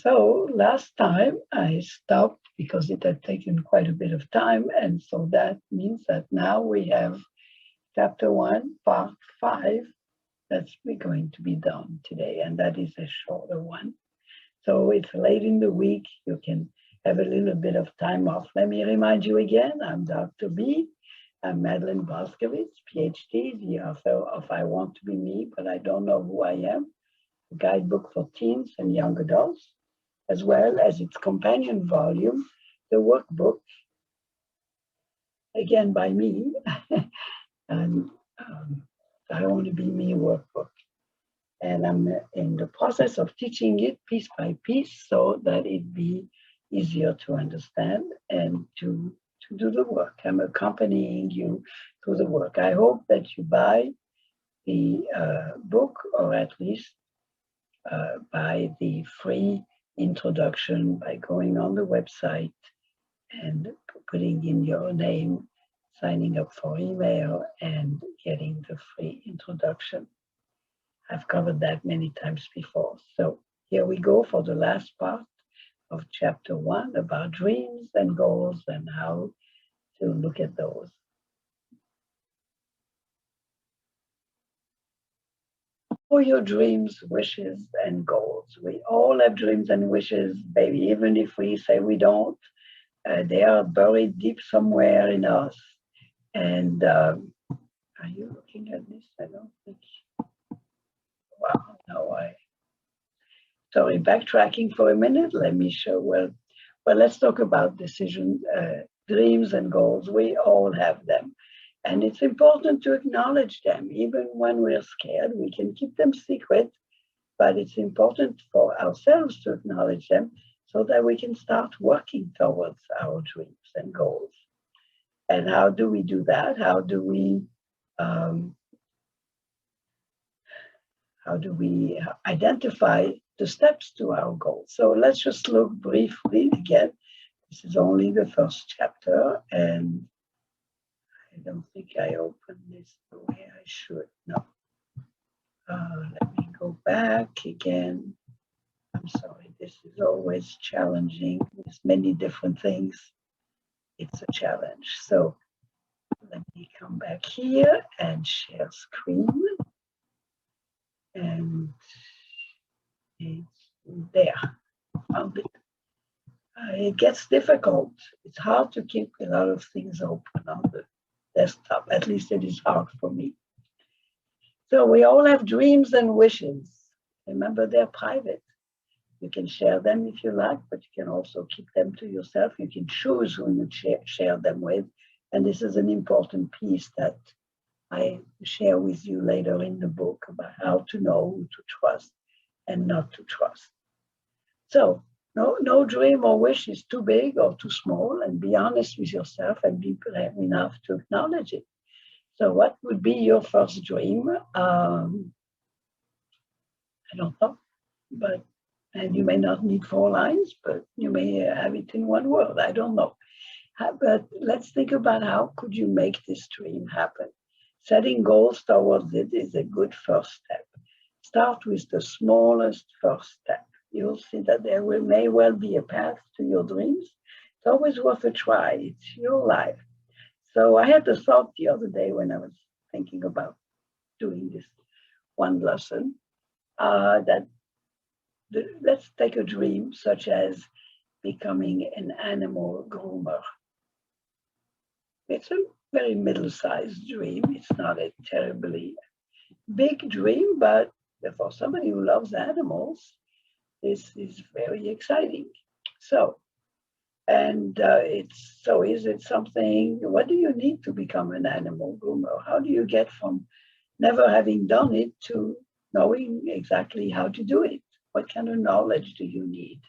So last time I stopped because it had taken quite a bit of time. And so that means that now we have chapter one, part five, that's going to be done today. And that is a shorter one. So it's late in the week. You can have a little bit of time off. Let me remind you again, I'm Dr. B. I'm Madeline Boskowitz, Ph.D., the author of I Want to Be Me, but I Don't Know Who I Am, a guidebook for teens and young adults, as well as its companion volume, the workbook, again by me, and I Want to Be Me workbook. And I'm in the process of teaching it piece by piece so that it be easier to understand and to do the work. I'm accompanying you through the work. I hope that you buy the book, or at least buy the free introduction by going on the website and putting in your name, signing up for email, and getting the free introduction. I've covered that many times before. So here we go for the last part of chapter one about dreams and goals and how to look at those. For your dreams, wishes, and goals. We all have dreams and wishes, baby, even if we say we don't. They are buried deep somewhere in us. And are you looking at this? I don't think. Wow, no, sorry, backtracking for a minute. Let me show, well, let's talk about decision, dreams and goals. We all have them. And it's important to acknowledge them. Even when we're scared, we can keep them secret, but it's important for ourselves to acknowledge them so that we can start working towards our dreams and goals. And how do we do that? How do we identify the steps to our goals? So let's just look briefly again. This is only the first chapter, and I don't think I opened this the way I should. No. Let me go back again. I'm sorry, this is always challenging with many different things. It's a challenge. So let me come back here and share screen. And it's there. Found it. It gets difficult. It's hard to keep a lot of things open on the desktop. At least it is hard for me. So we all have dreams and wishes. Remember, they're private. You can share them if you like, but you can also keep them to yourself. You can choose who you share them with. And this is an important piece that I share with you later in the book about how to know who to trust and not to trust. So no dream or wish is too big or too small, and be honest with yourself and be brave enough to acknowledge it. So what would be your first dream? I don't know, and you may not need 4 lines, but you may have it in 1 word. I don't know. But let's think about how could you make this dream happen. Setting goals towards it is a good first step. Start with the smallest first step. You'll see that there may well be a path to your dreams. It's always worth a try. It's your life. So I had the thought the other day when I was thinking about doing this one lesson, that let's take a dream such as becoming an animal groomer. It's a very middle-sized dream. It's not a terribly big dream, but for somebody who loves animals, this is very exciting. So, and is it something, what do you need to become an animal groomer? How do you get from never having done it to knowing exactly how to do it? What kind of knowledge do you need?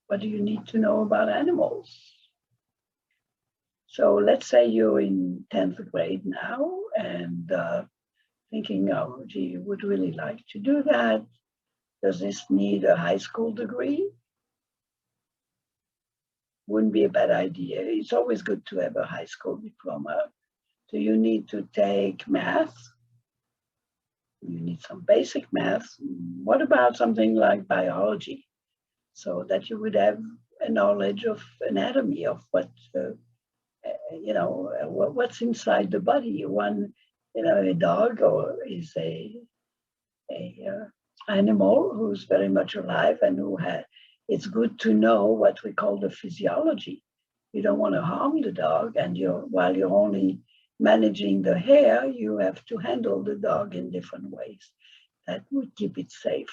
What do you need to know about animals? So let's say you're in 10th grade now and thinking, oh, gee, you would really like to do that. Does this need a high school degree? Wouldn't be a bad idea. It's always good to have a high school diploma. Do you need to take math? You need some basic math. What about something like biology? So that you would have a knowledge of anatomy, of what, what's inside the body. One, a dog or is a animal who's very much alive and who had, it's good to know what we call the physiology. You don't want to harm the dog, and while you're only managing the hair, you have to handle the dog in different ways that would keep it safe.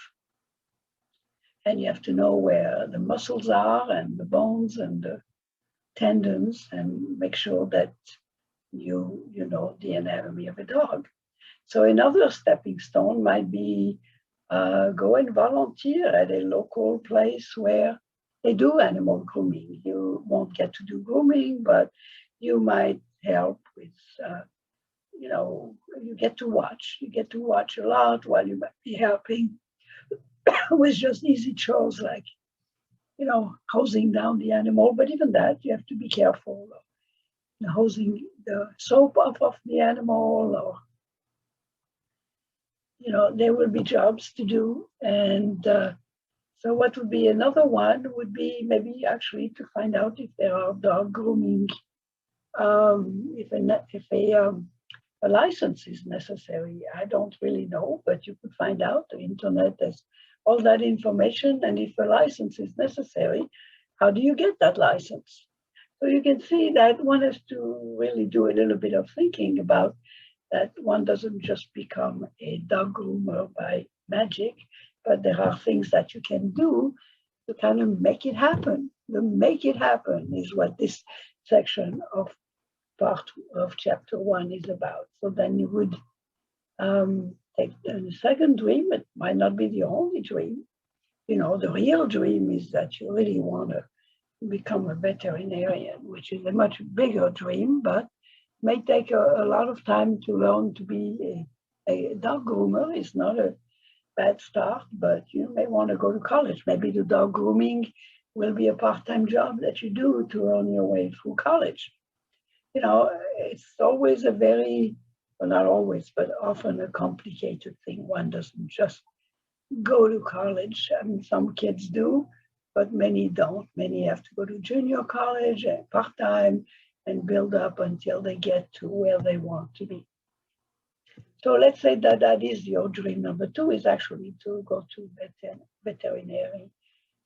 And you have to know where the muscles are and the bones and the tendons, and make sure that you know the anatomy of a dog. So another stepping stone might be go and volunteer at a local place where they do animal grooming. You won't get to do grooming, but you might help with, you get to watch. You get to watch a lot while you might be helping with just easy chores like, hosing down the animal. But even that, you have to be careful. Hosing the soap off of the animal, or there will be jobs to do. And so what would be another one would be maybe actually to find out if there are dog grooming, if a license is necessary. I don't really know, but you could find out. The internet has all that information, and if a license is necessary, how do you get that license? So you can see that one has to really do a little bit of thinking about that. One doesn't just become a dog groomer by magic, but there are things that you can do to kind of make it happen. The make it happen is what this section of part of chapter 1 is about. So then you would take the second dream. It might not be the only dream. The real dream is that you really want to become a veterinarian, which is a much bigger dream, but may take a lot of time to learn to be a dog groomer. Is not a bad start, but you may want to go to college. Maybe the dog grooming will be a part-time job that you do to earn your way through college. It's always a very, well, not always, but often a complicated thing. One doesn't just go to college. I mean, some kids do, but many don't. Many have to go to junior college and part-time and build up until they get to where they want to be. So let's say that is your dream number 2, is actually to go to veterinary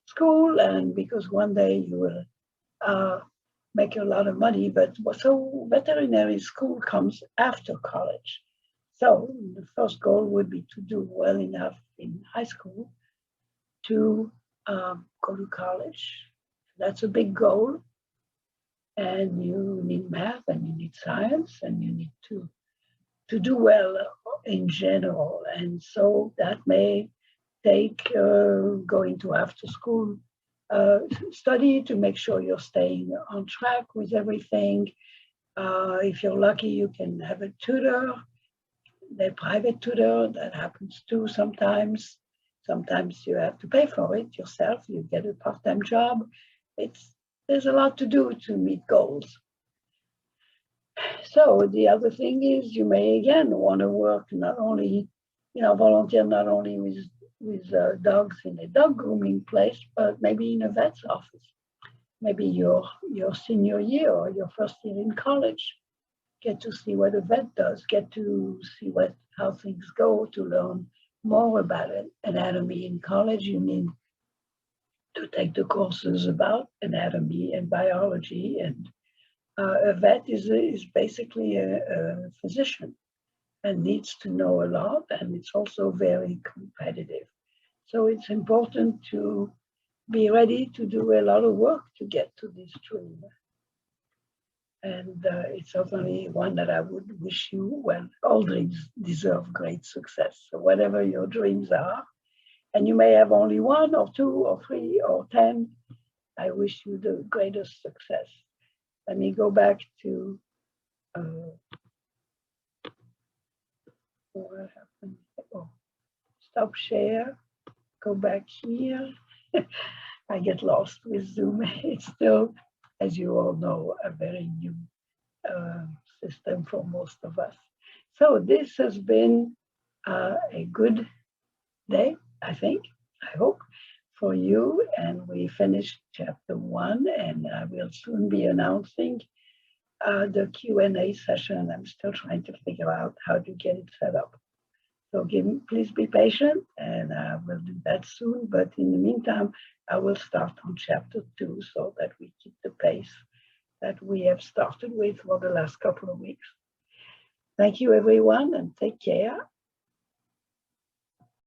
school, and because one day you will make a lot of money, but so veterinary school comes after college. So the first goal would be to do well enough in high school to go to college. That's a big goal. And you need math, and you need science, and you need to do well in general. And so that may take going to after school study to make sure you're staying on track with everything. If you're lucky, you can have a tutor, a private tutor. That happens too sometimes. Sometimes you have to pay for it yourself. You get a part-time job. There's a lot to do to meet goals. So the other thing is you may again want to work not only, volunteer not only with dogs in a dog grooming place, but maybe in a vet's office. Maybe your senior year or your first year in college, get to see what a vet does, get to see how things go, to learn more about anatomy. In college, you need to take the courses about anatomy and biology, and a vet is basically a physician and needs to know a lot, and it's also very competitive. So it's important to be ready to do a lot of work to get to this dream. And it's certainly one that I would wish you, well, all dreams deserve great success. So whatever your dreams are, and you may have only 1 or 2 or 3 or 10, I wish you the greatest success. Let me go back to what happened? Oh, stop share, go back here. I get lost with Zoom. It's still, as you all know, a very new system for most of us. So this has been a good day, I think, I hope, for you. And we finished chapter 1, and I will soon be announcing the Q&A session. I'm still trying to figure out how to get it set up. So please be patient, and I will do that soon. But in the meantime, I will start on chapter 2 so that we keep the pace that we have started with for the last couple of weeks. Thank you, everyone, and take care.